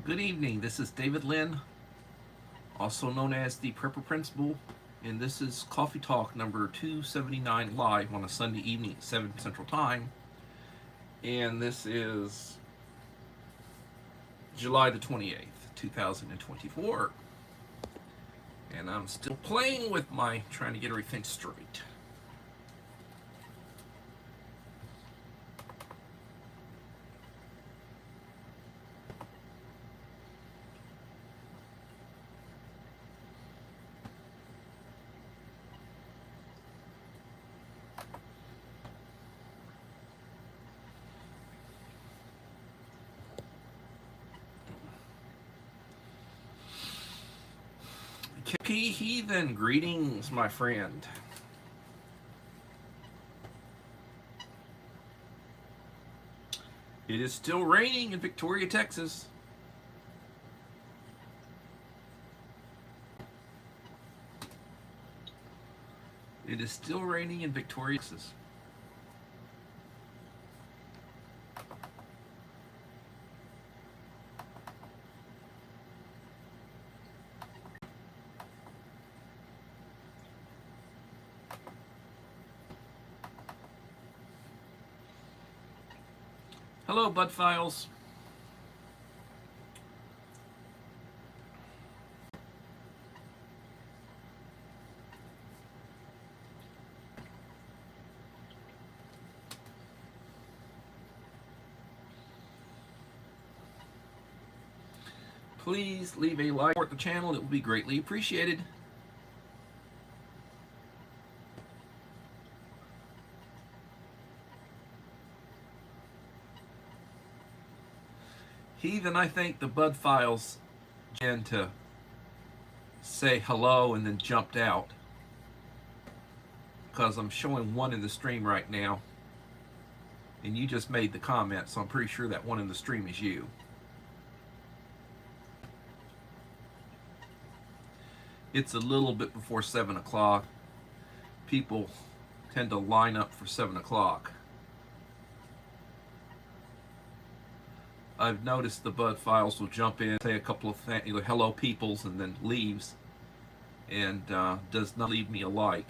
Good evening. This is David Lynn, also known as the Prepper Principal, and this is Coffee Talk number 279 live on a Sunday evening at 7 Central Time. And this is July the 28th, 2024. And I'm still playing with trying to get everything straight. Kippy Heathen, greetings, my friend. It is still raining in Victoria, Texas. It is still raining in Victoria, Texas. Hello, Bud Files. Please leave a like, support the channel. It will be greatly appreciated. Heathen, I think the Bud Files began to say hello and then jumped out because I'm showing one in the stream right now, and you just made the comment, so I'm pretty sure that one in the stream is you. It's a little bit before 7 o'clock. People tend to line up for 7 o'clock. I've noticed the Bud Files will jump in, say a couple of hello peoples, and then leaves, and does not leave me a like.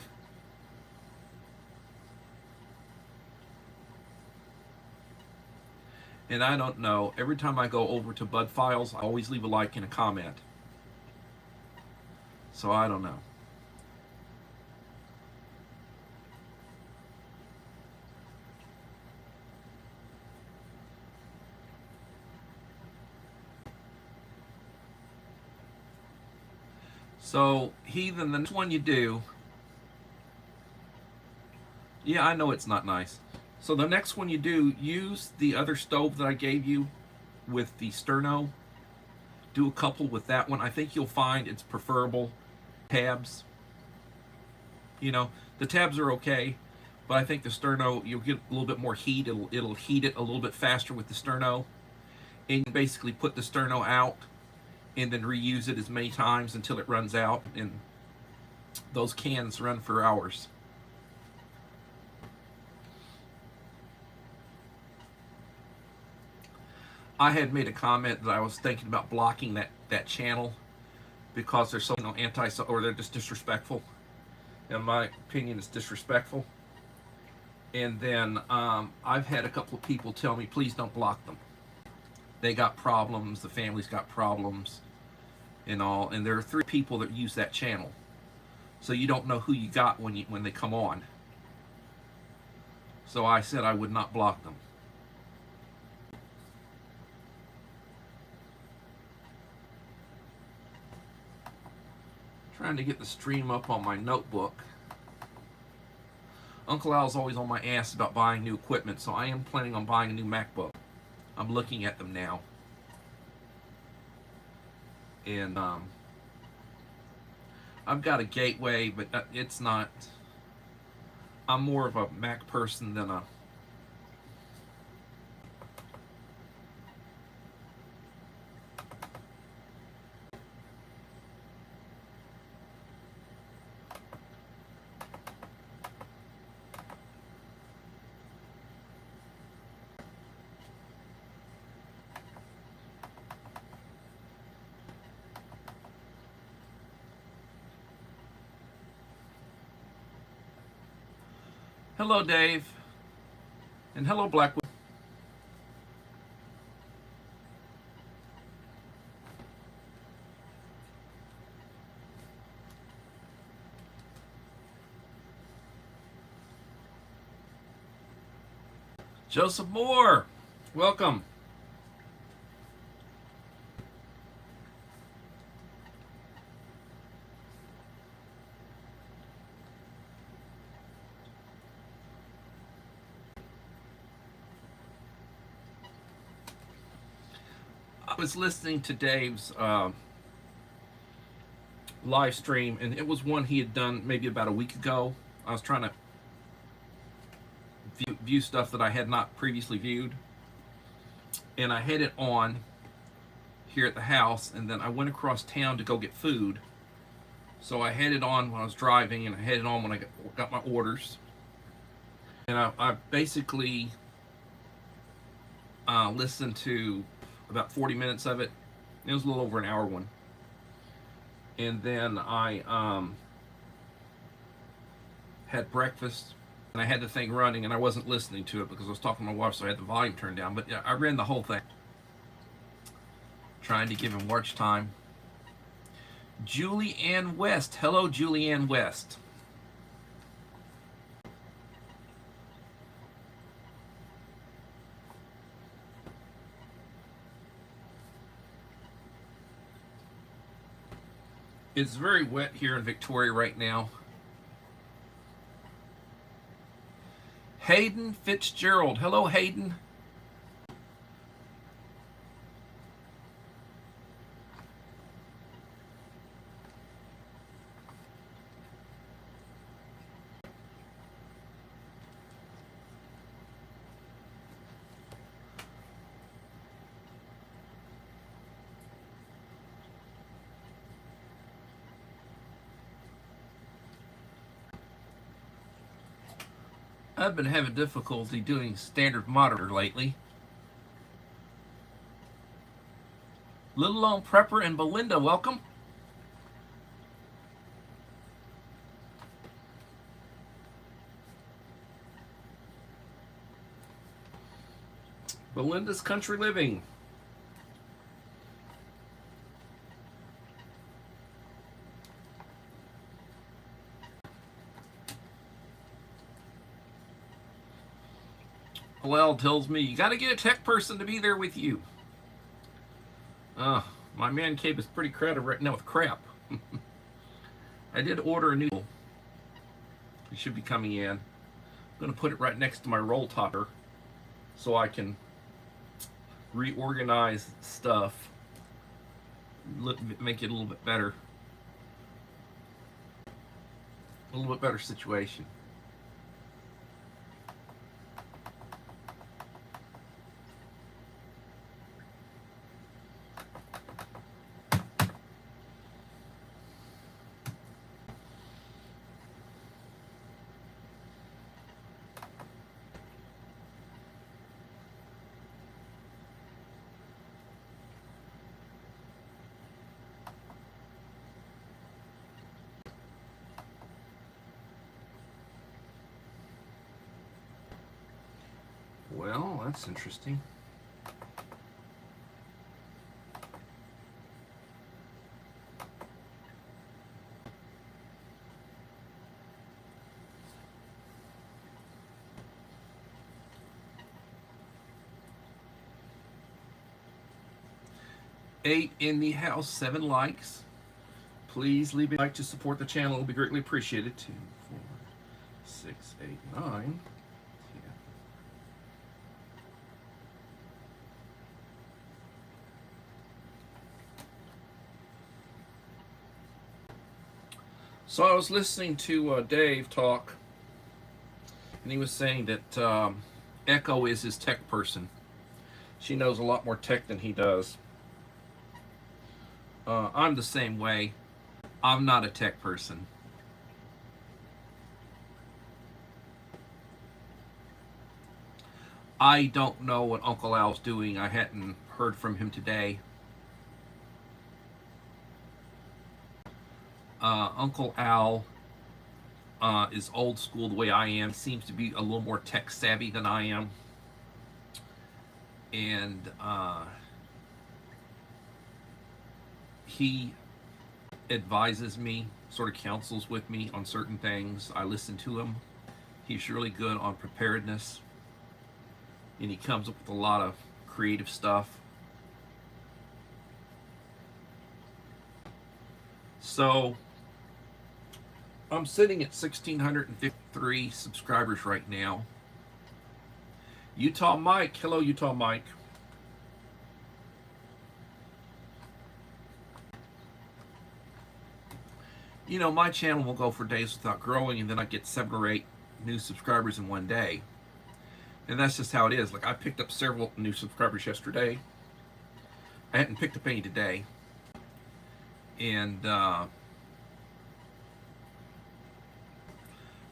And I don't know, every time I go over to Bud Files, I always leave a like and a comment. So I don't know. So, Heathen, the next one you do... Yeah, I know it's not nice. So the next one you do, use the other stove that I gave you with the sterno. Do a couple with that one. I think you'll find it's preferable. Tabs. You know, the tabs are okay, but I think the sterno, you'll get a little bit more heat. It'll heat it a little bit faster with the sterno. And you basically put the sterno out and then reuse it as many times until it runs out. And those cans run for hours. I had made a comment that I was thinking about blocking that channel because they're so anti, or they're just disrespectful. In my opinion, it's disrespectful. And then I've had a couple of people tell me, please don't block them. They got problems. The family's got problems, and all. And there are 3 people that use that channel, so you don't know who you got when they come on. So I said I would not block them. Trying to get the stream up on my notebook. Uncle Al's always on my ass about buying new equipment, so I am planning on buying a new MacBook. I'm looking at them now. And I've got a Gateway, but it's not... I'm more of a Mac person than a... Hello, Dave. And hello, Blackwood. Joseph Moore, welcome. I was listening to Dave's live stream, and it was one he had done maybe about a week ago. I was trying to view stuff that I had not previously viewed, and I had it on here at the house, and then I went across town to go get food. So I had it on when I was driving, and I had it on when I got my orders. And I basically listened to about 40 minutes of it. It was a little over an hour one. And then I had breakfast, and I had the thing running, and I wasn't listening to it because I was talking to my wife, so I had the volume turned down. But yeah, I ran the whole thing, trying to give him watch time. Julie Ann West. Hello, Julie Ann West. It's very wet here in Victoria right now. Hayden Fitzgerald. Hello, Hayden. I've been having difficulty doing standard monitor lately. Little Lone Prepper and Belinda, welcome. Belinda's Country Living. Well, tells me you got to get a tech person to be there with you. My man cave is pretty crowded right now with crap. I did order a new. It should be coming in. I'm going to put it right next to my roll topper so I can reorganize stuff, make it a little bit better. A little bit better situation. Well, that's interesting. Eight in the house, 7 likes. Please leave a like to support the channel. It will be greatly appreciated. 2, 4, 6, 8, 9. So I was listening to Dave talk, and he was saying that Echo is his tech person. She knows a lot more tech than he does. I'm the same way. I'm not a tech person. I don't know what Uncle Al's doing. I hadn't heard from him today. Uncle Al is old school the way I am. He seems to be a little more tech savvy than I am. And he advises me, sort of counsels with me on certain things. I listen to him. He's really good on preparedness. And he comes up with a lot of creative stuff. So I'm sitting at 1,653 subscribers right now. Utah Mike. Hello, Utah Mike. You know, my channel will go for days without growing, and then I get 7 or 8 new subscribers in one day. And that's just how it is. Like, I picked up several new subscribers yesterday. I hadn't picked up any today. And,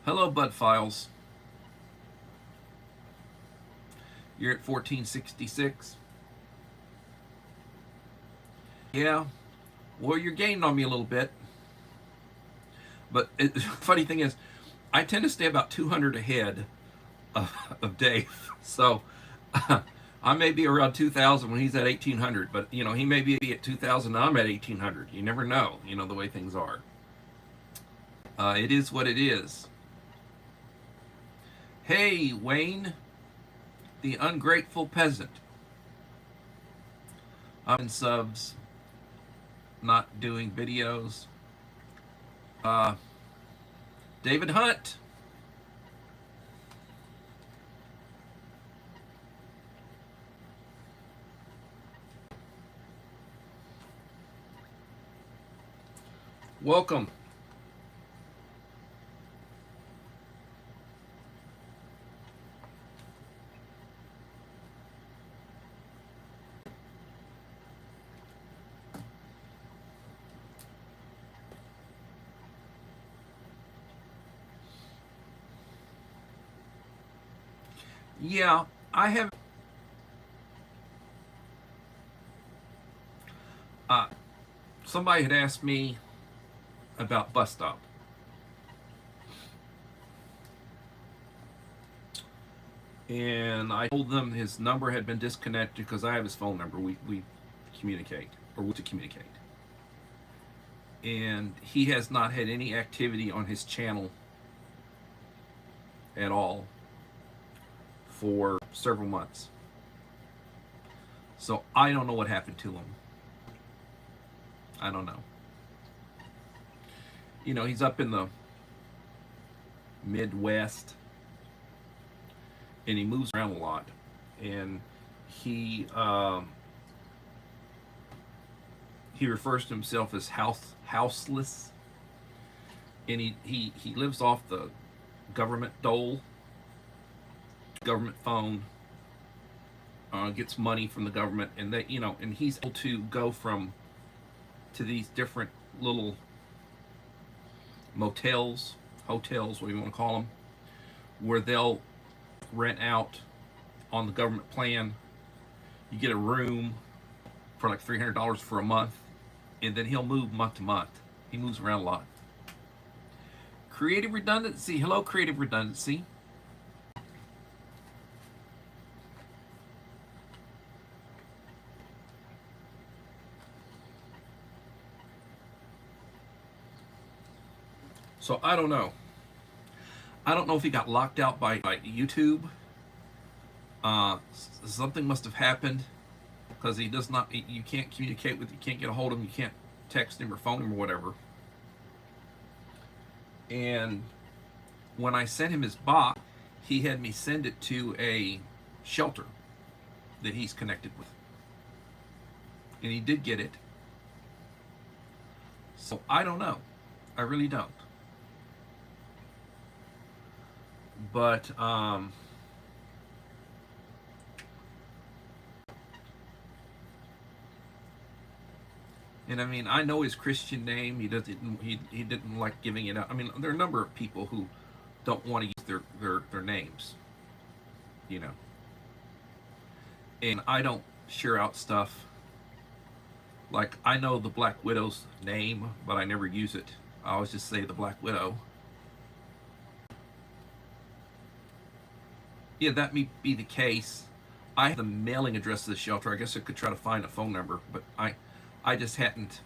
hello, Bud Files. You're at 1466. Yeah. Well, you're gaining on me a little bit. But the funny thing is, I tend to stay about 200 ahead of Dave. So I may be around 2,000 when he's at 1,800. But, you know, he may be at 2,000 and I'm at 1,800. You never know, you know, the way things are. It is what it is. Hey, Wayne, the ungrateful peasant. I'm in subs, not doing videos. David Hunt. Welcome. Yeah, I have. Somebody had asked me about Bus Stop. And I told them his number had been disconnected because I have his phone number. We communicate, or we to communicate. And he has not had any activity on his channel at all for several months. So I don't know what happened to him. I don't know. You know, he's up in the Midwest and he moves around a lot. And he refers to himself as houseless. And he lives off the government dole, government phone, gets money from the government, and they, you know, and he's able to go to these different little motels, hotels, what you want to call them, where they'll rent out on the government plan. You get a room for like $300 for a month, and then he'll move month to month. He moves around a lot. Creative Redundancy. Hello, Creative Redundancy. So I don't know. I don't know if he got locked out by YouTube. Something must have happened because he does not. You can't communicate with. You can't get a hold of him. You can't text him or phone him or whatever. And when I sent him his box, he had me send it to a shelter that he's connected with, and he did get it. So I don't know. I really don't. But and I mean, I know his Christian name. He didn't like giving it out. I mean, there are a number of people who don't want to use their names, you know. And I don't share out stuff. Like, I know the Black Widow's name, but I never use it. I always just say the Black Widow. Yeah, that may be the case. I have the mailing address of the shelter. I guess I could try to find a phone number, but I just hadn't.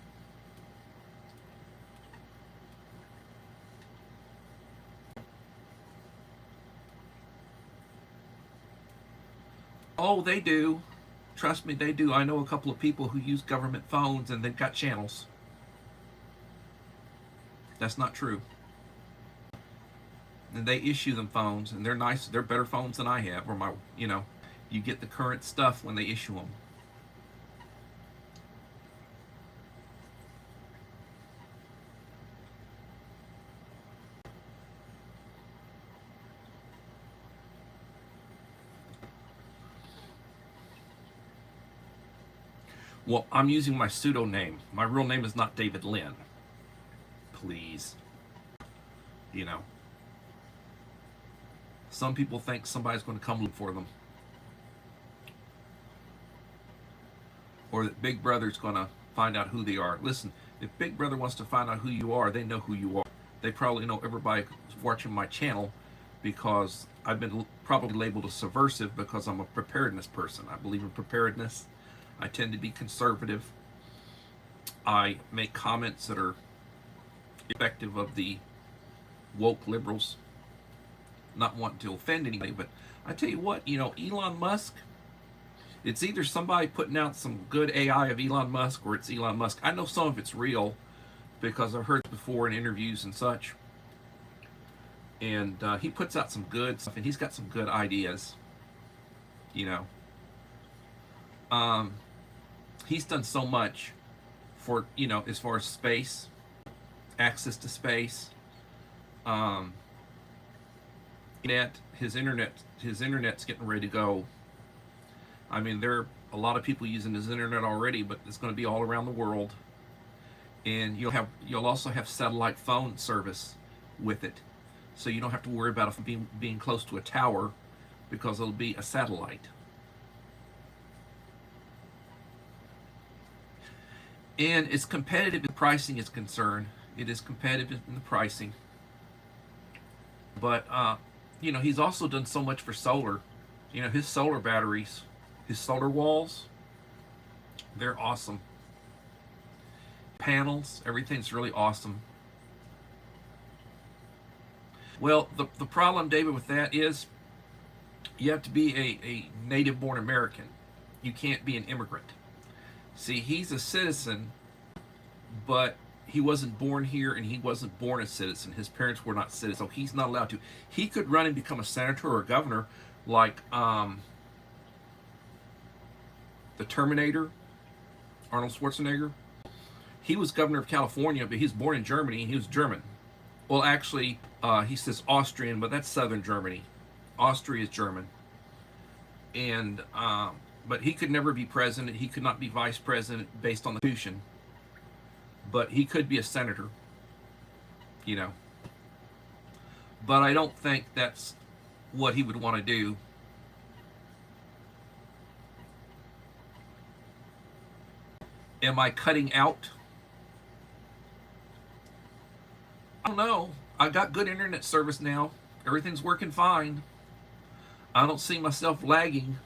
Oh, they do. Trust me, they do. I know a couple of people who use government phones and they've got channels. That's not true. And they issue them phones, and they're nice. They're better phones than I have, or my, you get the current stuff when they issue them. Well, I'm using my pseudonym. My real name is not David Lynn. Please. Some people think somebody's going to come look for them. Or that Big Brother's going to find out who they are. Listen, if Big Brother wants to find out who you are, they know who you are. They probably know everybody who's watching my channel because I've been probably labeled a subversive because I'm a preparedness person. I believe in preparedness. I tend to be conservative. I make comments that are effective of the woke liberals, not wanting to offend anybody, but I tell you what, Elon Musk, it's either somebody putting out some good AI of Elon Musk or it's Elon Musk. I know some of it's real because I've heard it before in interviews and such. And he puts out some good stuff, and he's got some good ideas. He's done so much for, as far as space, access to space, his internet's getting ready to go. I mean, there are a lot of people using his internet already, but it's going to be all around the world. And you'll also have satellite phone service with it, so you don't have to worry about it being close to a tower because it'll be a satellite. And it's competitive in pricing is concerned. It is competitive in the pricing. But, he's also done so much for solar. His solar batteries, his solar walls, they're awesome. Panels, everything's really awesome. Well, the problem, David, with that is you have to be a native-born American. You can't be an immigrant. See, he's a citizen, but he wasn't born here and he wasn't born a citizen. His parents were not citizens, so he's not allowed to. He could run and become a senator or a governor like the Terminator, Arnold Schwarzenegger. He was governor of California, but he was born in Germany and he was German. Well, actually, he says Austrian, but that's southern Germany. Austria is German. And but he could never be president. He could not be vice president based on the Constitution. But he could be a senator, But I don't think that's what he would want to do. Am I cutting out? I don't know. I got good internet service now. Everything's working fine. I don't see myself lagging.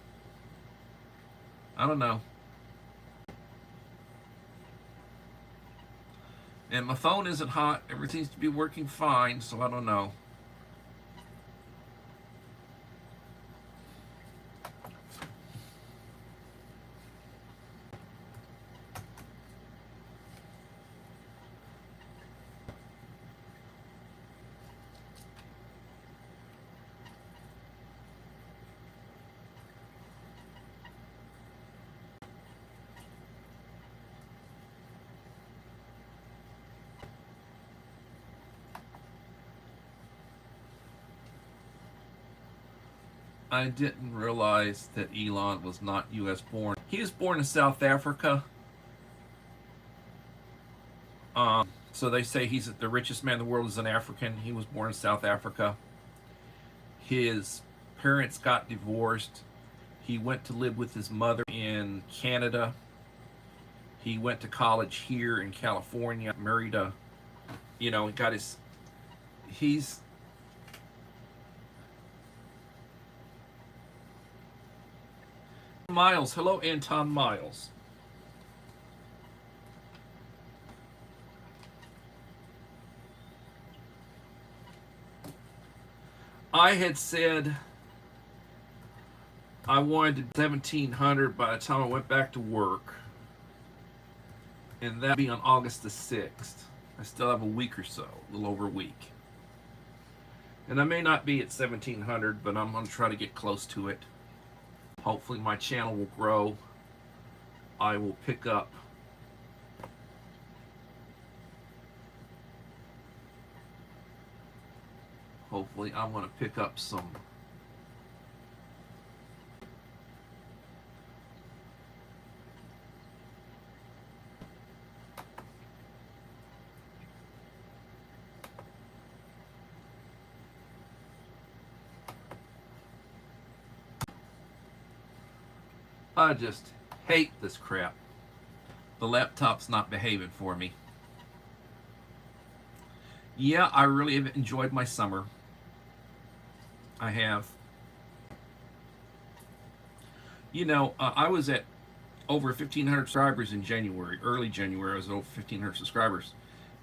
I don't know. And my phone isn't hot. Everything seems to be working fine, so I don't know. I didn't realize that Elon was not U.S. born. He was born in South Africa. So they say he's the richest man in the world is an African. He was born in South Africa. His parents got divorced. He went to live with his mother in Canada. He went to college here in California. Married he got Miles. Hello, Anton Miles. I had said I wanted 1,700 by the time I went back to work, and that'd be on August the 6th. I still have a week or so, a little over a week. And I may not be at 1,700, but I'm going to try to get close to it. Hopefully my channel will grow. I will pick up hopefully I'm going to pick up some I just hate this crap. The laptop's not behaving for me. Yeah, I really have enjoyed my summer. I have. You know, I was at over 1,500 subscribers in January. Early January, I was at over 1,500 subscribers.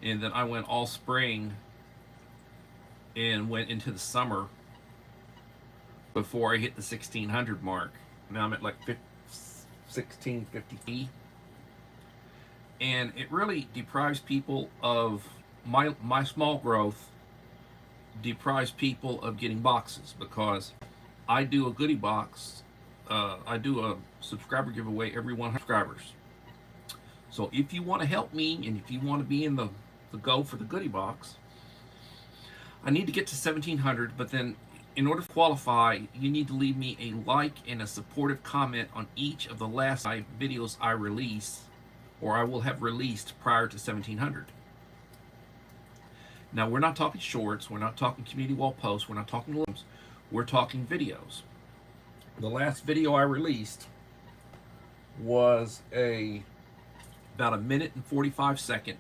And then I went all spring and went into the summer before I hit the 1,600 mark. Now I'm at like 1,650. And it really deprives people of my small growth, deprives people of getting boxes, because I do a goodie box. I do a subscriber giveaway every 100 subscribers. So if you want to help me and if you want to be in the go for the goodie box, I need to get to 1,700, but then in order to qualify, you need to leave me a like and a supportive comment on each of the last 5 videos I release, or I will have released prior to 1,700. Now, we're not talking shorts, we're not talking community wall posts, we're not talking limbs, we're talking videos. The last video I released was about a minute and 45-second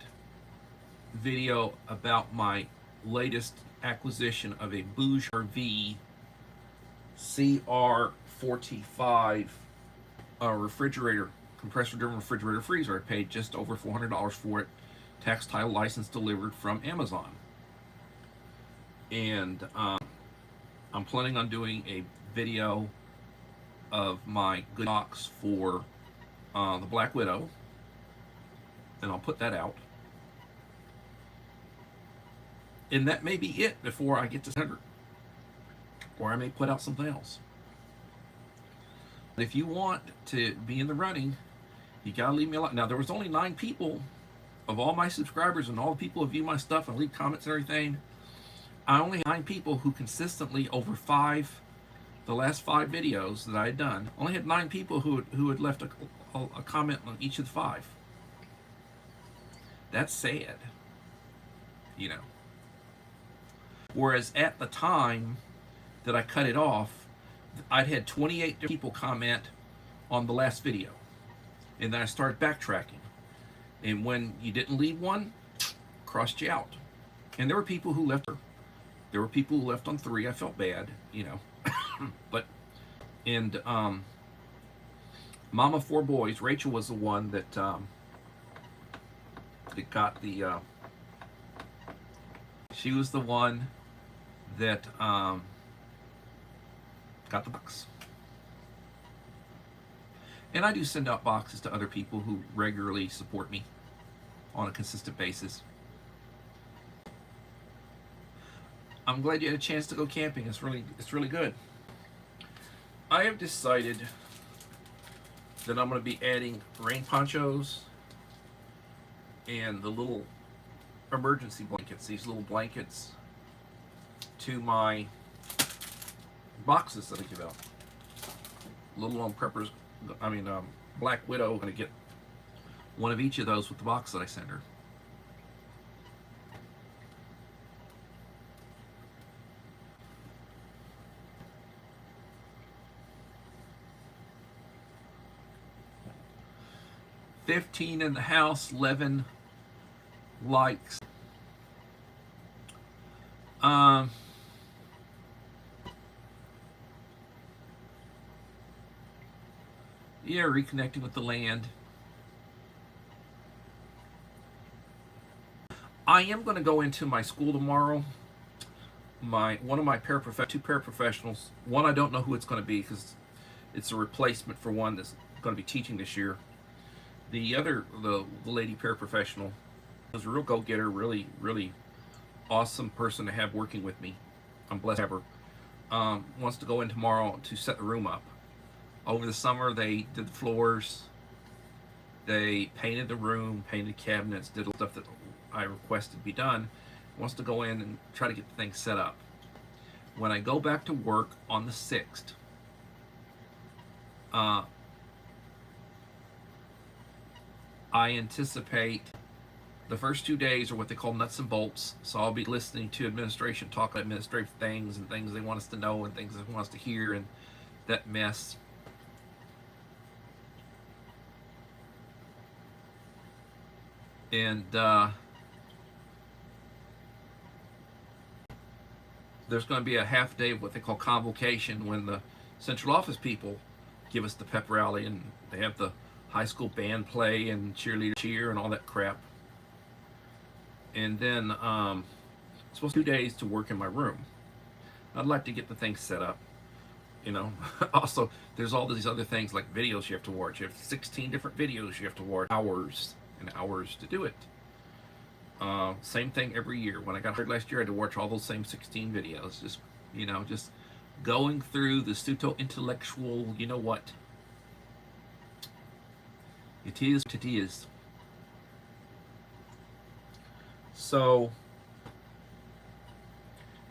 video about my latest acquisition of a Bouge RV CR45 refrigerator, compressor-driven refrigerator freezer. I paid just over $400 for it, tax, title, license delivered from Amazon. And I'm planning on doing a video of my good box for the Black Widow, and I'll put that out. And that may be it before I get to 100, or I may put out something else. But if you want to be in the running, you gotta leave me a like. Now, there was only 9 people of all my subscribers and all the people who view my stuff and leave comments and everything. I only had 9 people who consistently over the last 5 videos that I had done, only had 9 people who had left a comment on each of the 5. That's sad, you know. Whereas at the time that I cut it off, I'd had 28 people comment on the last video. And then I started backtracking. And when you didn't leave one, crossed you out. And there were people who left. There were people who left on 3. I felt bad, you know. But, and Mama 4 Boys, Rachel was the one that got the, she was the one that got the box. And I do send out boxes to other people who regularly support me on a consistent basis. I'm glad you had a chance to go camping. It's really good. I have decided that I'm going to be adding rain ponchos and the little emergency blankets, these little blankets, to my boxes that I give out. Little Lone Preppers, Black Widow, I'm going to get one of each of those with the box that I send her. $15 in the house, 11 likes. Yeah, reconnecting with the land. I am going to go into my school tomorrow. One of my two paraprofessionals. One, I don't know who it's going to be because it's a replacement for one that's going to be teaching this year. The other, the lady paraprofessional, was a real go-getter, really, really awesome person to have working with me. I'm blessed to have her. Wants to go in tomorrow to set the room up. Over the summer, they did the floors. They painted the room, painted cabinets, did stuff that I requested be done. Wants to go in and try to get the thing set up. When I go back to work on the 6th, I anticipate the first 2 days are what they call nuts and bolts. So I'll be listening to administration talk about administrative things and things they want us to know and things they want us to hear and that mess. And there's going to be a half day of what they call convocation when the central office people give us the pep rally and they have the high school band play and cheerleader cheer and all that crap. And then it's supposed to 2 days to work in my room. I'd like to get the thing set up, you know. Also, there's all these other things like videos you have to watch. You have 16 different videos you have to watch, hours and hours to do it. Same thing every year. When I got hired last year, I had to watch all those same 16 videos. Just, you know, just going through the pseudo-intellectual, you know what. It is what it is. So,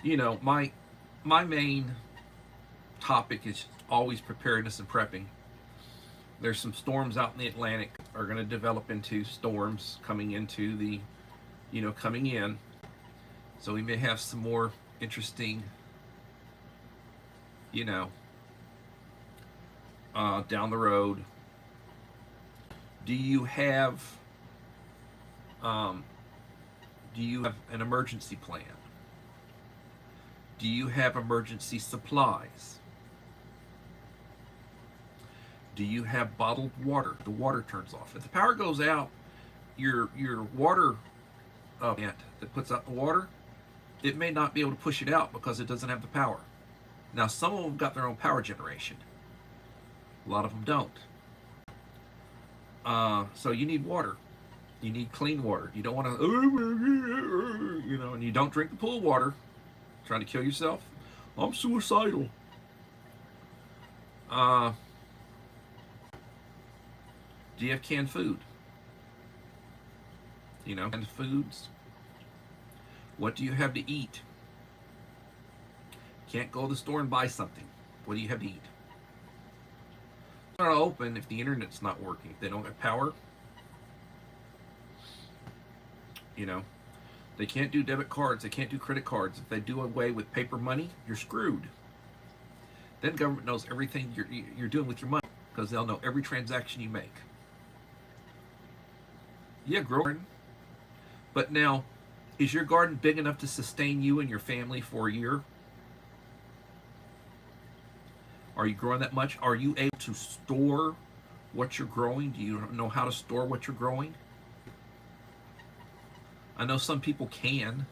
you know, my main topic is always preparedness and prepping. There's some storms out in the Atlantic are going to develop into storms coming into the, you know, coming in. So we may have some more interesting, you know, down the road. Do you have an emergency plan? Do you have emergency supplies? Do you have bottled water? The water turns off. If the power goes out, your water plant that puts out the water, it may not be able to push it out because it doesn't have the power. Now, some of them got their own power generation. A lot of them don't. So you need water. You need clean water. You don't want to, you know, and you don't drink the pool water. Trying to kill yourself. I'm suicidal. Do you have canned food? You know, canned foods. What do you have to eat? Can't go to the store and buy something. What do you have to eat? It's not open if the internet's not working. If they don't have power. You know, they can't do debit cards. They can't do credit cards. If they do away with paper money, you're screwed. Then government knows everything you're doing with your money because they'll know every transaction you make. Yeah, grow garden. But now, is your garden big enough to sustain you and your family for a year? Are you growing that much? Are you able to store what you're growing? Do you know how to store what you're growing? I know some people can.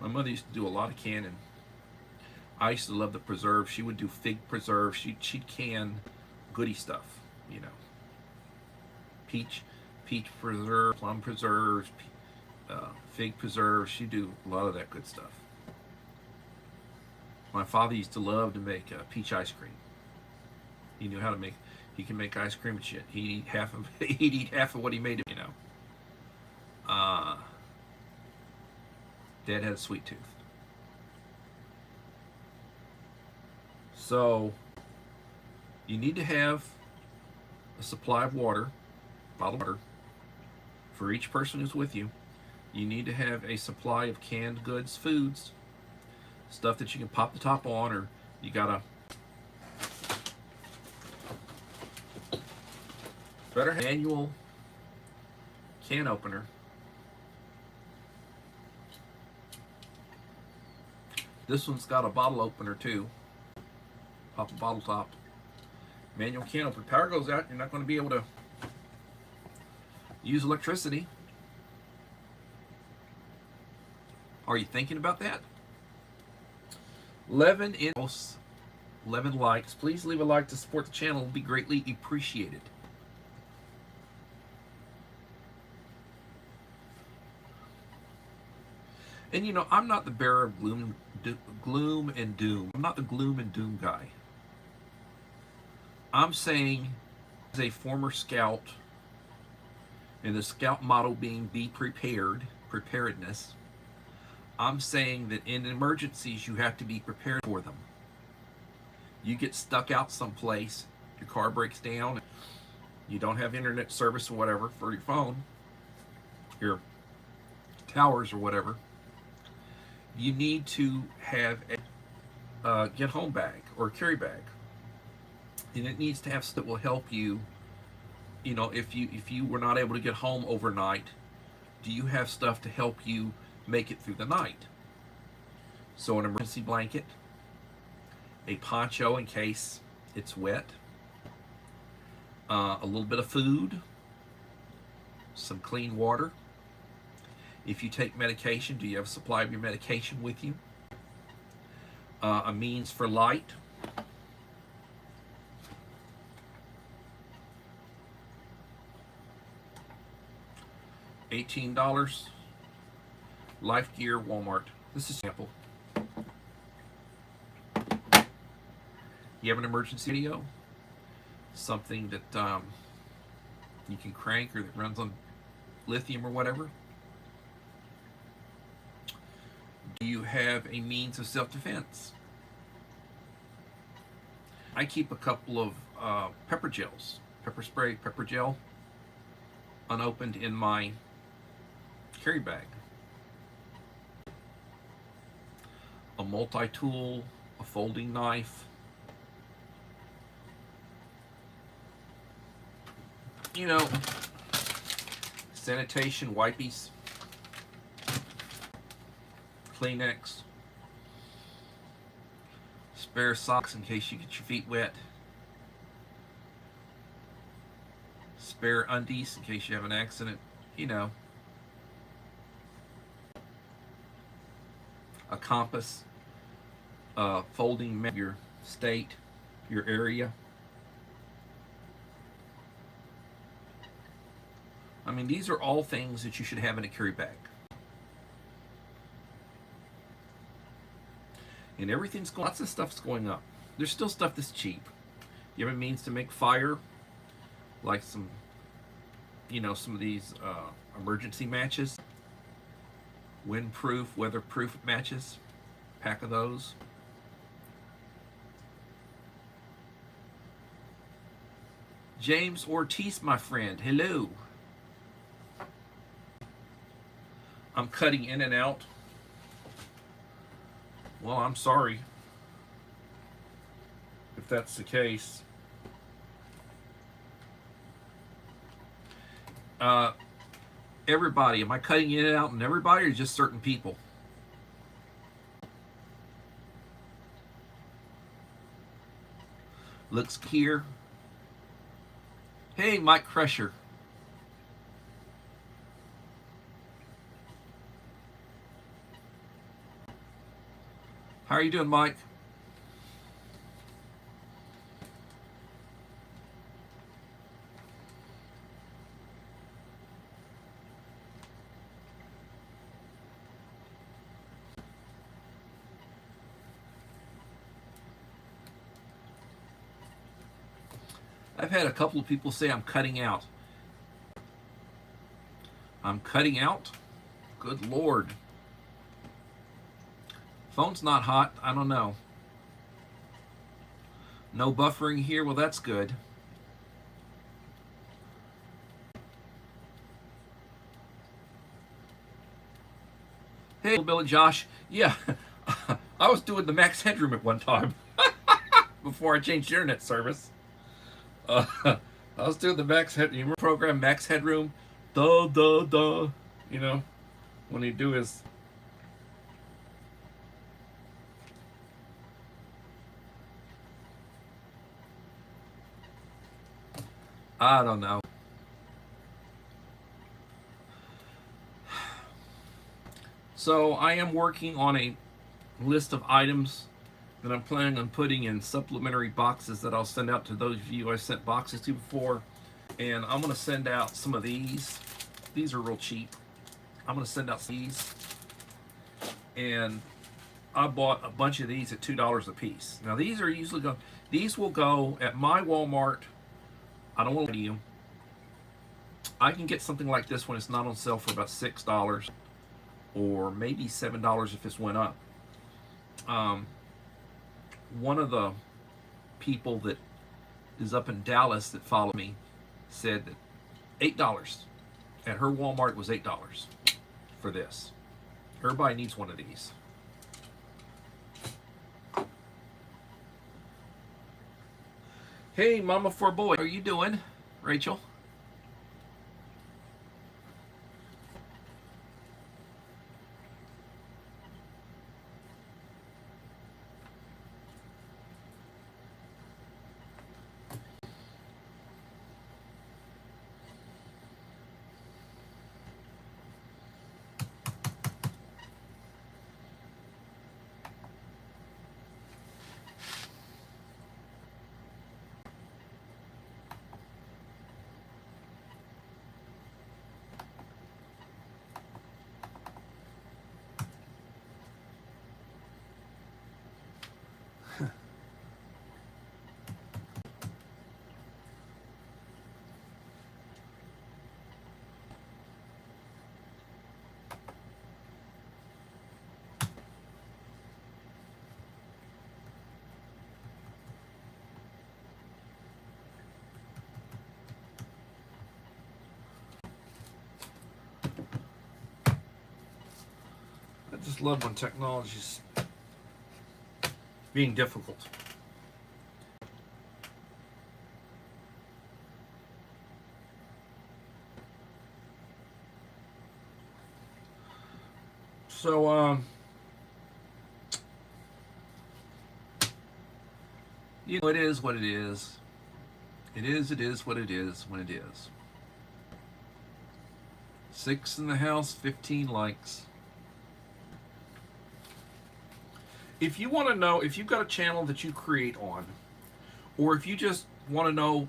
My mother used to do a lot of canning. I used to love the preserve. She would do fig preserve. She'd can goody stuff, you know. Peach preserve, plum preserves, fig preserves. She'd do a lot of that good stuff. My father used to love to make peach ice cream. He knew how to make. He can make ice cream and shit. He'd eat half of what he made. You know. Dad had a sweet tooth. So you need to have a supply of water, bottled water, for each person who's with you. You need to have a supply of canned goods, foods, stuff that you can pop the top on, or you gotta better have an annual can opener. This one's got a bottle opener too. Pop the bottle top. Manual can't open. Power goes out, you're not going to be able to use electricity. Are you thinking about that? 11 likes. Please leave a like to support the channel. It will be greatly appreciated. And you know, I'm not the bearer of gloom and doom. I'm not the gloom and doom guy. I'm saying, as a former scout, and the scout motto being be prepared, preparedness, I'm saying that in emergencies, you have to be prepared for them. You get stuck out someplace, your car breaks down, you don't have internet service or whatever for your phone, your towers or whatever, you need to have a get home bag or a carry bag. And it needs to have stuff that will help you, you know, if you were not able to get home overnight, do you have stuff to help you make it through the night? So an emergency blanket, a poncho in case it's wet, a little bit of food, some clean water. If you take medication, do you have a supply of your medication with you? A means for light. $18. Life Gear, Walmart. This is a sample. You have an emergency radio, something that you can crank or that runs on lithium or whatever. Do you have a means of self-defense? I keep a couple of pepper gels, pepper spray, pepper gel, unopened in my carry bag. A multi-tool, a folding knife. You know, sanitation wipies, Kleenex, spare socks in case you get your feet wet, spare undies in case you have an accident, you know, a compass, folding map, your state, your area. I mean, these are all things that you should have in a carry bag. And everything's going, lots of stuff's going up. There's still stuff that's cheap. You have a means to make fire, like some, you know, some of these emergency matches, windproof, weatherproof matches, pack of those. James Ortiz, my friend, hello. I'm cutting in and out. Well, I'm sorry if that's the case. Everybody, am I cutting in and out and everybody or just certain people? Looks here. Hey, Mike Crusher. How are you doing, Mike? I've had a couple of people say I'm cutting out. I'm cutting out? Good Lord. Phone's not hot. I don't know. No buffering here. Well, that's good. Hey, Billy Josh. Yeah, I was doing the max headroom at one time before I changed internet service. I was doing the max headroom. You remember the program Max Headroom? Duh. You know, when you do his. I don't know. So I am working on a list of items that I'm planning on putting in supplementary boxes that I'll send out to those of you I sent boxes to before. And I'm going to send out some of these. These are real cheap. I'm going to send out these. And I bought a bunch of these at $2 a piece. Now these are usually going. These will go at my Walmart. I don't want to lie to you. I can get something like this when it's not on sale for about $6, or maybe $7 if it's went up. One of the people that is up in Dallas that follow me said that $8 at her Walmart was $8 for this. Everybody needs one of these. Hey, Mama for a Boy, how are you doing, Rachel? I just love when technology's being difficult. So, you know, it is what it is. It is what it is when it is. 6 in the house, 15 likes. If you want to know, if you've got a channel that you create on, or if you just want to know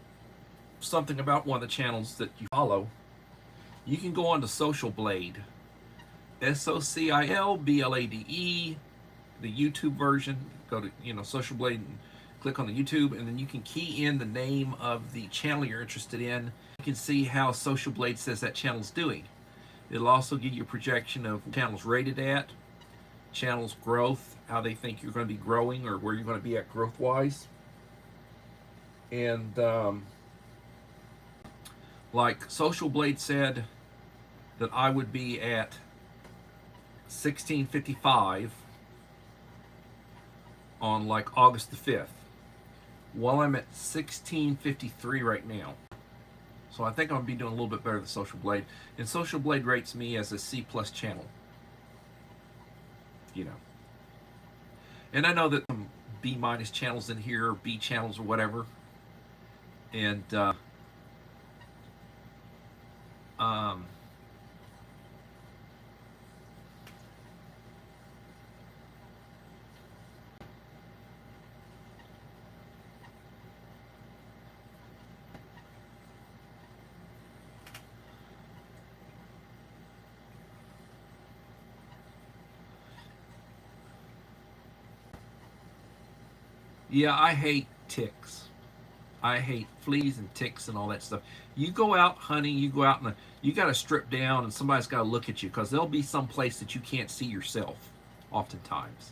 something about one of the channels that you follow, you can go on to Social Blade. SOCILBLADE, the YouTube version. Go to, Social Blade and click on the YouTube, and then you can key in the name of the channel you're interested in. You can see how Social Blade says that channel's doing. It'll also give you a projection of channels rated at, channels growth, how they think you're going to be growing or where you're going to be at growth wise. And like Social Blade said that I would be at 1655 on like August the 5th. Well, I'm at 1653 right now. So I think I'm going to be doing a little bit better than Social Blade. And Social Blade rates me as a C+ channel. And I know that some B- channels in here, or B channels or whatever. And yeah, I hate ticks. I hate fleas and ticks and all that stuff. You go out hunting, you go out and you got to strip down, and somebody's got to look at you because there'll be some place that you can't see yourself. Oftentimes,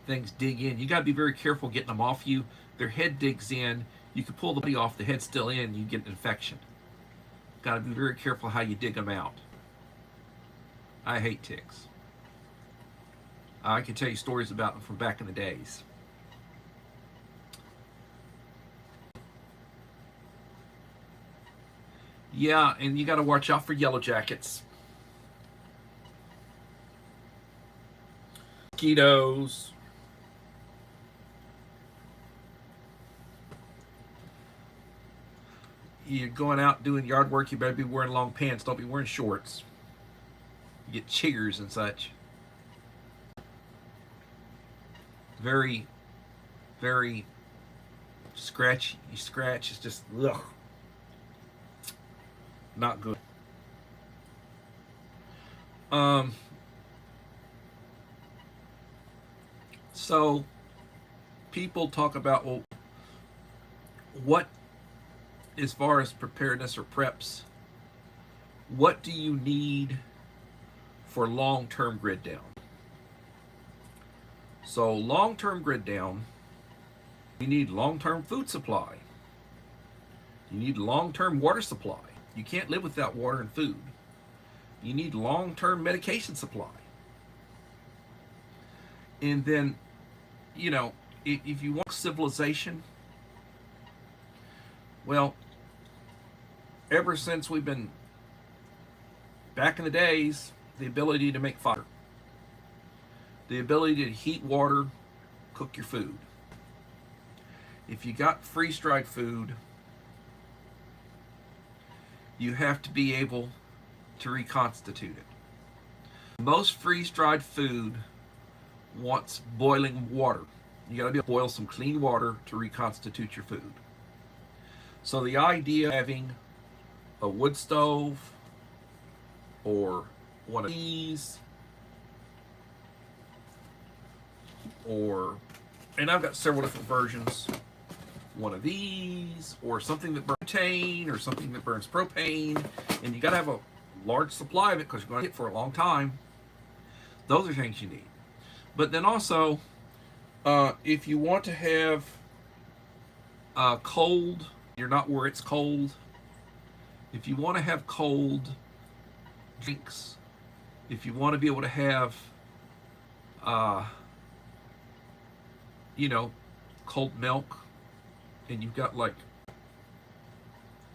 things dig in. You got to be very careful getting them off you. Their head digs in. You can pull the body off. The head's still in. You get an infection. Got to be very careful how you dig them out. I hate ticks. I can tell you stories about them from back in the days. Yeah, and you got to watch out for yellow jackets. Mosquitoes. you're going out doing yard work, you better be wearing long pants. Don't be wearing shorts. You get chiggers and such. Very, very scratchy. You scratch, it's just, ugh. Not good. So people talk about, well, what, as far as preparedness or preps, what do you need for long-term grid down? So long-term grid down, you need long-term food supply. You need long-term water supply. You can't live without water and food. You need long-term medication supply. And then, you know, if you want civilization, well, ever since we've been back in the days, the ability to make fire, the ability to heat water, cook your food. If you got freeze-dried food, you have to be able to reconstitute it. Most freeze-dried food wants boiling water. You got to be able to boil some clean water to reconstitute your food. So the idea of having a wood stove or one of these, or, and I've got several different versions, one of these, or something that burns butane, or something that burns propane, and you got to have a large supply of it because you're going to get it for a long time. Those are things you need. But then also, if you want to have cold, you're not where it's cold. If you want to have cold drinks, if you want to be able to have, you know, cold milk, and you've got like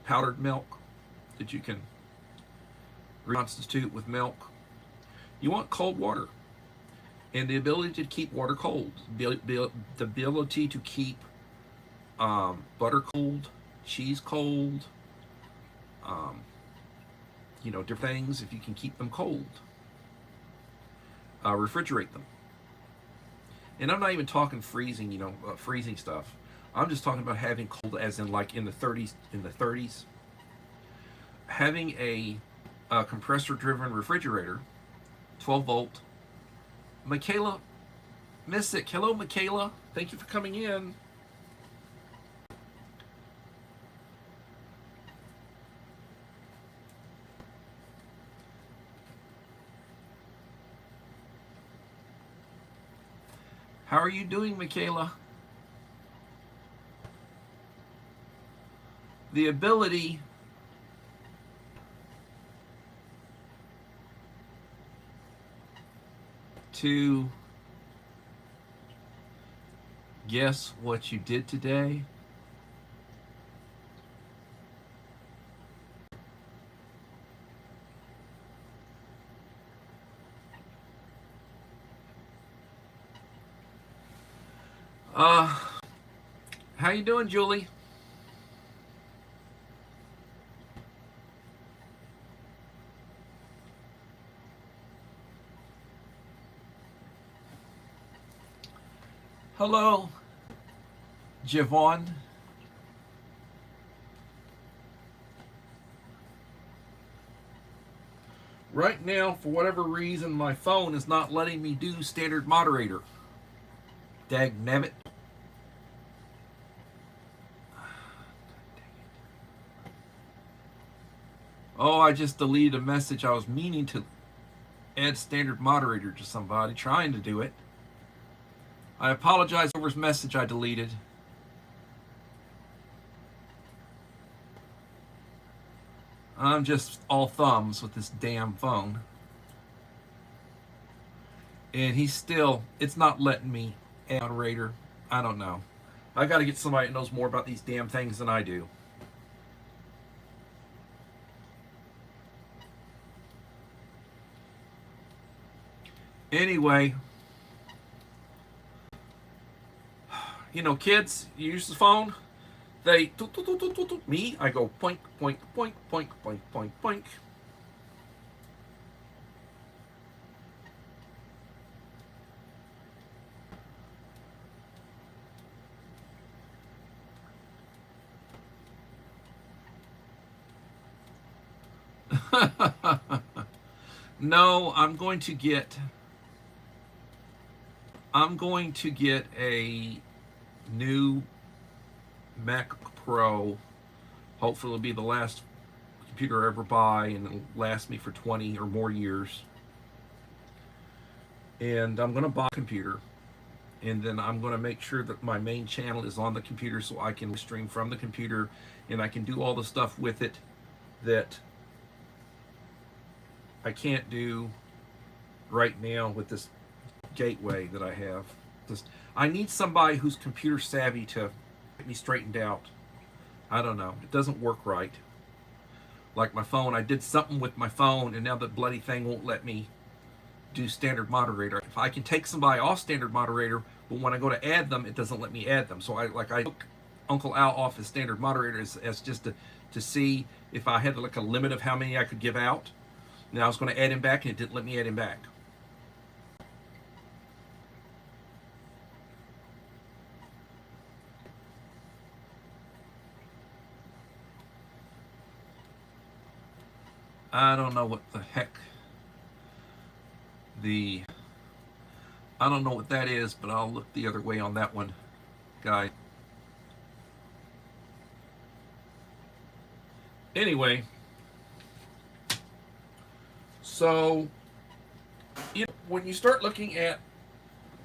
powdered milk that you can reconstitute with milk, you want cold water. And the ability to keep water cold, the ability to keep butter cold, cheese cold, you know, different things, if you can keep them cold. Refrigerate them. And I'm not even talking freezing, you know, freezing stuff. I'm just talking about having cold, as in like in the 30s. Having a compressor-driven refrigerator, 12 volt. Michaela Missick. Hello, Michaela. Thank you for coming in. How are you doing, Michaela? The ability to guess what you did today. How you doing, Julie? Hello, Javon. Right now, for whatever reason, my phone is not letting me do standard moderator. Dagnabbit. Oh, I just deleted a message. I was meaning to add standard moderator to somebody, trying to do it. I apologize over his message I deleted. I'm just all thumbs with this damn phone. And he's still, it's not letting me add moderator. I don't know. I got to get somebody that knows more about these damn things than I do. Anyway, you know, kids, you use the phone, They me, I go poink, poink, poink, poink, poink, poink, poink. No, I'm going to get a new Mac Pro. Hopefully it'll be the last computer I ever buy, and it'll last me for 20 or more years. And I'm going to buy a computer, and then I'm going to make sure that my main channel is on the computer so I can stream from the computer, and I can do all the stuff with it that I can't do right now with this gateway that I have. I need somebody who's computer savvy to get me straightened out. I don't know. It doesn't work right. Like my phone, I did something with my phone, and now the bloody thing won't let me do standard moderator. If I can take somebody off standard moderator, but when I go to add them, it doesn't let me add them. So I took Uncle Al off as standard moderator as just to see if I had like a limit of how many I could give out. Now I was going to add him back, and it didn't let me add him back. I don't know what the heck I don't know what that is, but I'll look the other way on that one, guy. Anyway, so when you start looking at,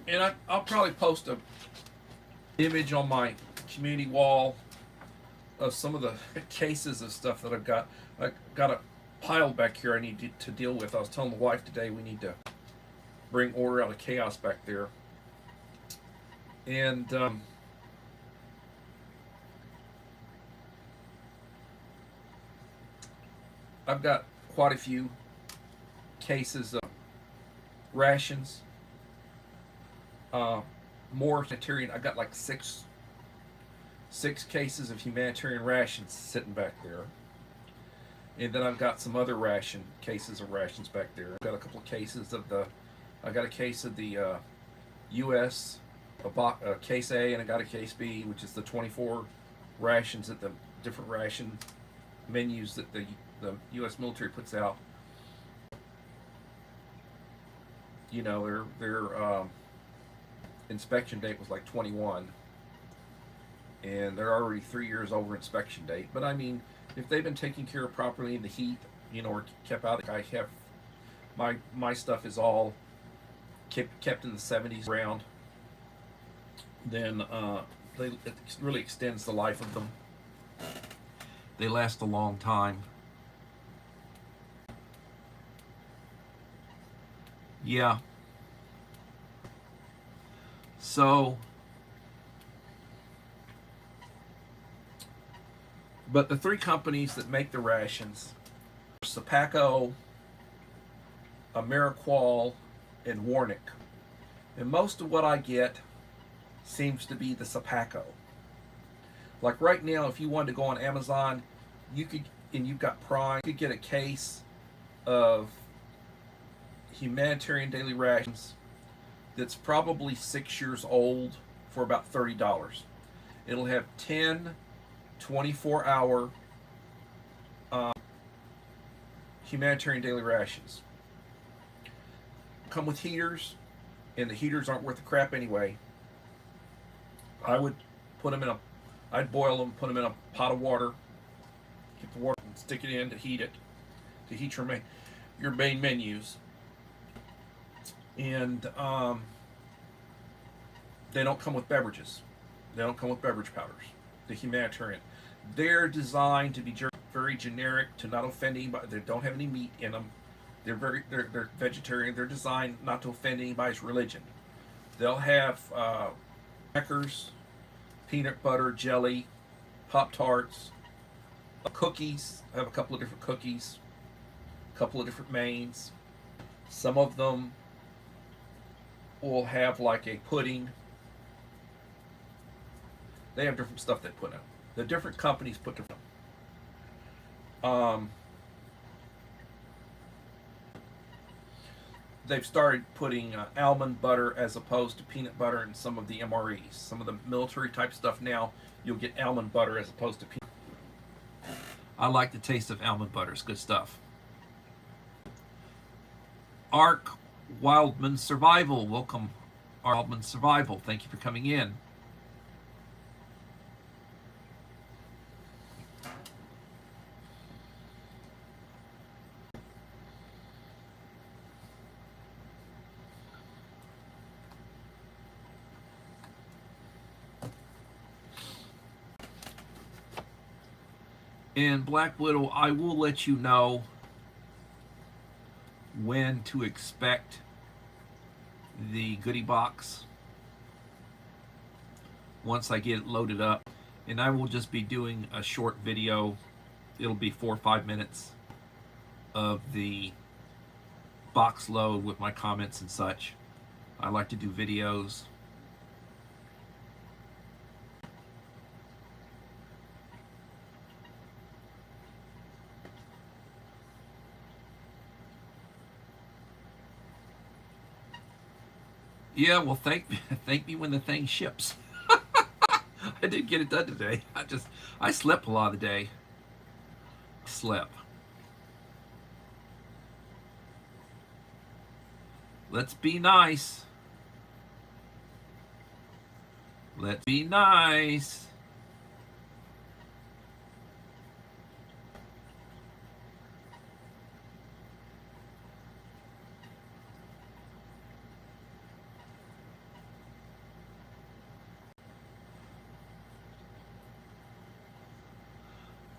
and I'll probably post a image on my community wall of some of the cases of stuff that I've got. I got a pile back here I need to deal with. I was telling the wife today we need to bring order out of chaos back there. And I've got quite a few cases of rations. More humanitarian. I got like six cases of humanitarian rations sitting back there. And then I've got some other cases of rations back there. I've got a couple of cases of I got a case of the U.S., case A, and I got a case B, which is the 24 rations that the different ration menus that the U.S. military puts out. You know, their inspection date was like 21, and they're already 3 years over inspection date. But I mean, if they've been taken care of properly in the heat, or kept out, I have my stuff is all kept in the 70s around, then it really extends the life of them. They last a long time. Yeah. So, but the three companies that make the rations, Sapaco, Ameriqual, and Warnick. And most of what I get seems to be the Sapaco. Like right now, if you wanted to go on Amazon, you could, and you've got Prime, you could get a case of humanitarian daily rations that's probably 6 years old for about $30. It'll have 10 24-hour humanitarian daily rations. Come with heaters, and the heaters aren't worth the crap anyway. I would put them I'd boil them, put them in a pot of water, get the water, and stick it in to heat your main menus. And they don't come with beverages. They don't come with beverage powders. The humanitarian, they're designed to be very generic, to not offend anybody. They don't have any meat in them. They're vegetarian. They're designed not to offend anybody's religion. They'll have crackers, peanut butter, jelly, Pop-Tarts, cookies. I have a couple of different cookies, a couple of different mains. Some of them will have like a pudding. They have different stuff they put out. The different companies put different. Um, they've started putting almond butter as opposed to peanut butter in some of the MREs. Some of the military type stuff now, you'll get almond butter as opposed to peanut. I like the taste of almond butter. It's good stuff. Ark Wildman Survival. Welcome, Ark Wildman Survival. Thank you for coming in. And Black Widow, I will let you know when to expect the goodie box once I get it loaded up. And I will just be doing a short video. It'll be 4 or 5 minutes of the box load with my comments and such. I like to do videos. Yeah, well, thank me when the thing ships. I did get it done today. I slept a lot of the day. Slept. Let's be nice. Let's be nice.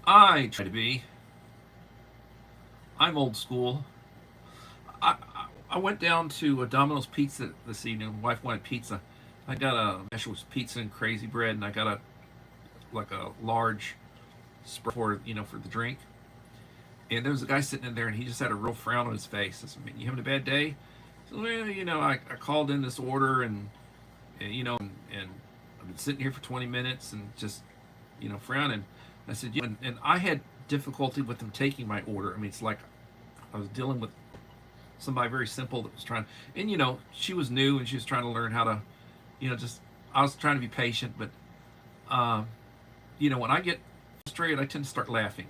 I try to be. I'm old school. I went down to a Domino's Pizza this evening. My wife wanted pizza. I got a special pizza and crazy bread, and I got a large spread for for the drink. And there was a guy sitting in there, and he just had a real frown on his face. I said, "Man, you having a bad day?" So, well, I called in this order, and I've been sitting here for 20 minutes and just frowning. I said, yeah, and I had difficulty with them taking my order. I mean, it's like I was dealing with somebody very simple that was trying, and she was new and she was trying to learn how to, I was trying to be patient, but, when I get frustrated, I tend to start laughing.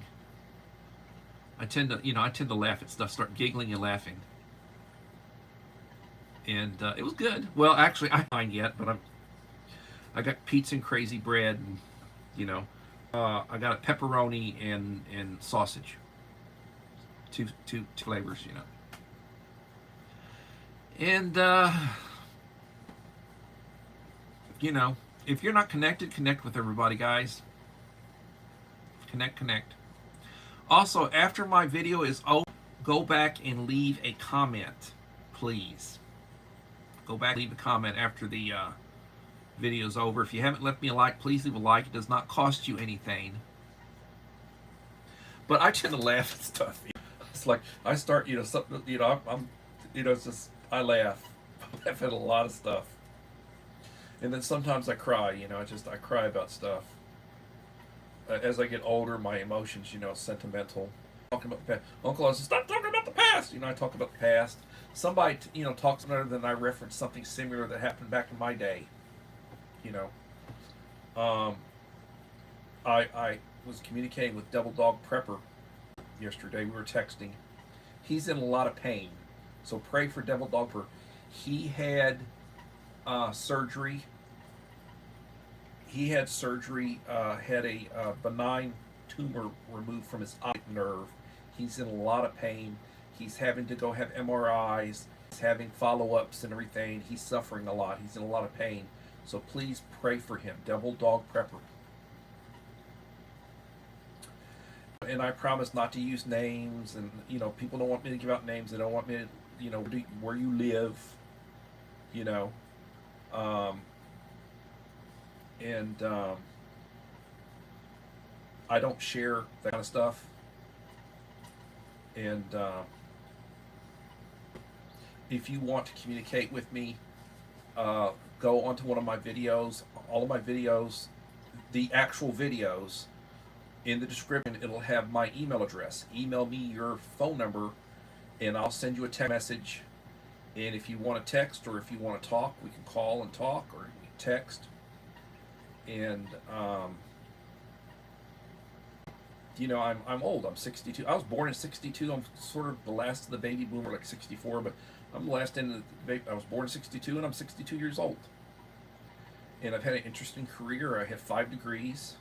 I tend to laugh at stuff, start giggling and laughing. And it was good. Well, actually, I find yet, but I got pizza and crazy bread, and I got a pepperoni and sausage. Two flavors, And if you're not connected, connect with everybody, guys. Connect. Also, after my video is over, go back and leave a comment, please. Go back and leave a comment after the video's over. If you haven't left me a like, please leave a like. It does not cost you anything. But I tend to laugh at stuff. It's like I start, something, it's just I laugh. I laugh at a lot of stuff. And then sometimes I cry. I cry about stuff. As I get older, my emotions, sentimental. Talking about the past. Uncle, I said, stop talking about the past. I talk about the past. Somebody, talks better than I reference something similar that happened back in my day. I was communicating with Devil Dog Prepper yesterday. We were texting. He's in a lot of pain, so pray for Devil Dog Prepper. He had surgery. Had a benign tumor removed from his optic nerve. He's in a lot of pain. He's having to go have MRIs. He's having follow-ups and everything. He's suffering a lot. He's in a lot of pain. So please pray for him. Devil Dog Prepper. And I promise not to use names. And, people don't want me to give out names. They don't want me to, where you live. I don't share that kind of stuff. And if you want to communicate with me, go onto one of my videos. All of my videos, the actual videos, in the description, it'll have my email address. Email me your phone number, and I'll send you a text message. And if you want to text or if you want to talk, we can call and talk, or we text. And you know, I'm old. I'm 62. I was born in 62. I'm sort of the last of the baby boomer, like 64, but I'm the last in the. I was born in 62, and I'm 62 years old. And I've had an interesting career. I have 5 degrees.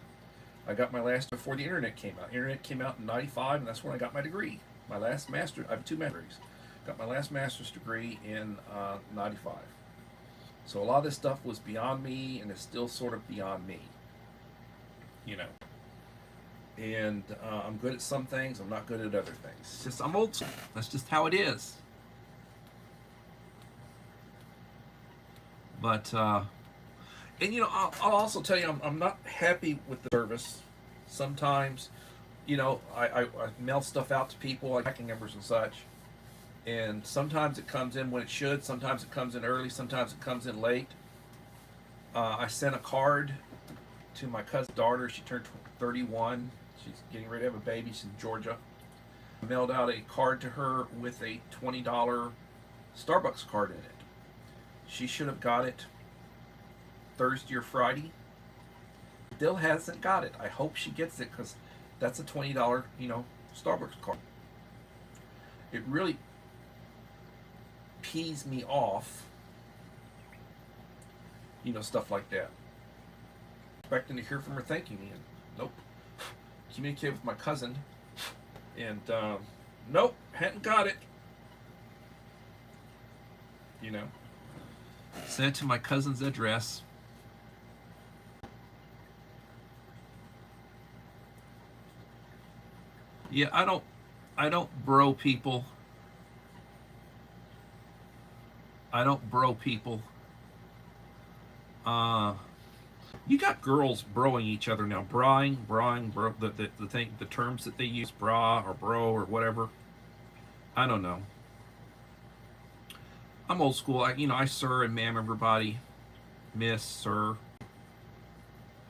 I got my last before the internet came out. Internet came out in '95, and that's when I got my degree. My last master. I have 2 degrees. Got my last master's degree in '95. So a lot of this stuff was beyond me, and it's still sort of beyond me. You know. And I'm good at some things. I'm not good at other things. It's just I'm old school. That's just how it is. But and you know, I'll also tell you, I'm not happy with the service. Sometimes, you know, I mail stuff out to people, like tracking numbers and such. And sometimes it comes in when it should. Sometimes it comes in early. Sometimes it comes in late. I sent a card to my cousin's daughter. She turned 31. She's getting ready to have a baby. She's in Georgia. I mailed out a card to her with a $20 Starbucks card in it. She should have got it Thursday or Friday. Still hasn't got it. I hope she gets it, because that's a $20, you know, Starbucks card. It really pees me off, you know, stuff like that. Expecting to hear from her thanking me, and nope. Communicate with my cousin, and nope, hadn't got it. You know, sent it to my cousin's address. Yeah, I don't bro people. I don't bro people. You got girls broing each other now. Bro, the thing, the terms that they use, bra or bro or whatever. I don't know. I'm old school. I sir and ma'am everybody, miss, sir.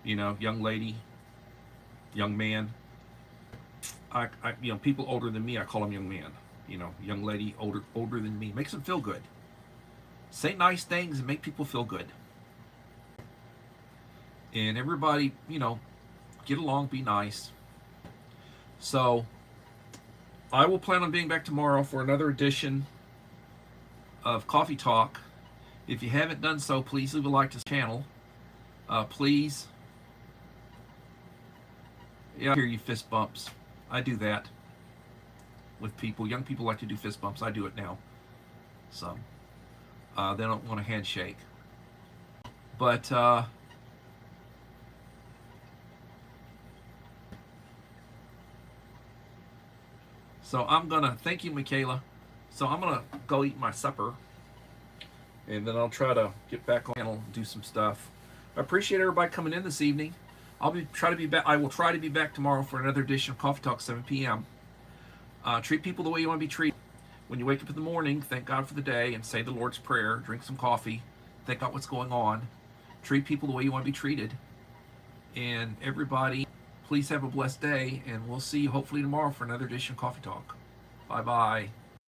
You know, young lady, young man. People older than me, I call them young man. You know, young lady older than me, makes them feel good. Say nice things and make people feel good. And everybody, you know, get along, be nice. So, I will plan on being back tomorrow for another edition of Coffee Talk. If you haven't done so, please leave a like to this channel. Please. Yeah, I hear you fist bumps. I do that with people. Young people like to do fist bumps. I do it now. So, they don't want a handshake. But, so I'm gonna thank you, Michaela. So I'm gonna go eat my supper, and then I'll try to get back on the channel and do some stuff. I appreciate everybody coming in this evening. I will try to be back tomorrow for another edition of Coffee Talk, 7 p.m. Treat people the way you want to be treated. When you wake up in the morning, thank God for the day and say the Lord's Prayer. Drink some coffee. Think about what's going on. Treat people the way you want to be treated. And everybody, please have a blessed day, and we'll see you hopefully tomorrow for another edition of Coffee Talk. Bye-bye.